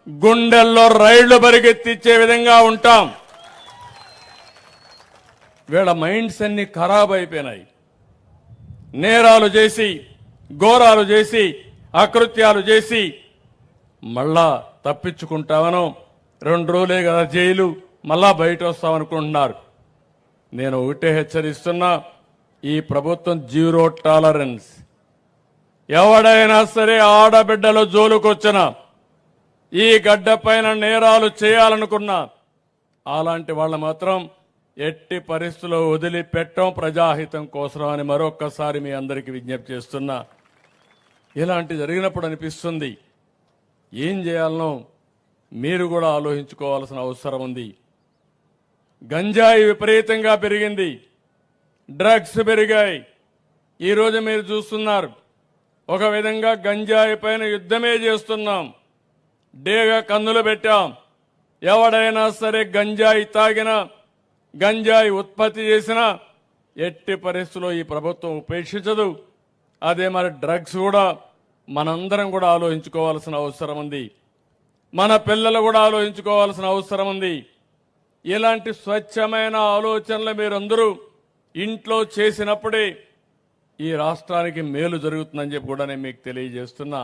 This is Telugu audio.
గుండెల్లో రైళ్లు పరిగెత్తిచ్చే విధంగా ఉంటాం. వీళ్ళ మైండ్స్ అన్ని ఖరాబ్ అయిపోయినాయి. నేరాలు చేసి, ఘోరాలు చేసి, అకృత్యాలు చేసి మళ్ళా తప్పించుకుంటామనో 2 రోజులే కదా జైలు, మళ్ళా బయట వస్తామనుకుంటున్నారు. నేను ఒకటే హెచ్చరిస్తున్నా, ఈ ప్రభుత్వం 0 టాలరెన్స్. ఎవడైనా సరే ఆడబిడ్డల జోలుకొచ్చినా, ఈ గడ్డ పైన నేరాలు చేయాలనుకున్నా అలాంటి వాళ్ళు మాత్రం ఎట్టి పరిస్థితుల్లో వదిలిపెట్టం, ప్రజాహితం కోసం అని మరొక్కసారి మీ అందరికీ విజ్ఞప్తి చేస్తున్నా. ఇలాంటి జరిగినప్పుడు అనిపిస్తుంది ఏం చేయాలనో మీరు కూడా ఆలోచించుకోవాల్సిన అవసరం ఉంది. గంజాయి విపరీతంగా పెరిగింది, డ్రగ్స్ పెరిగాయి. ఈరోజు మీరు చూస్తున్నారు, ఒక విధంగా గంజాయి పైన యుద్ధమే చేస్తున్నాం. డేగా కన్నులు పెట్టాం. ఎవడైనా సరే గంజాయి తాగినా, గంజాయి ఉత్పత్తి చేసినా ఎట్టి పరిస్థితుల్లో ఈ ప్రభుత్వం ఉపేక్షించదు. అదే మరి డ్రగ్స్ కూడా మనందరం కూడా ఆలోచించుకోవాల్సిన అవసరం ఉంది. మన పిల్లలు కూడా ఆలోచించుకోవాల్సిన అవసరం ఉంది. ఇలాంటి స్వచ్ఛమైన ఆలోచనలు మీరందరూ ఇంట్లో చేసినప్పుడే ఈ రాష్ట్రానికి మేలు జరుగుతుందని చెప్పి కూడా నేను మీకు తెలియజేస్తున్నా.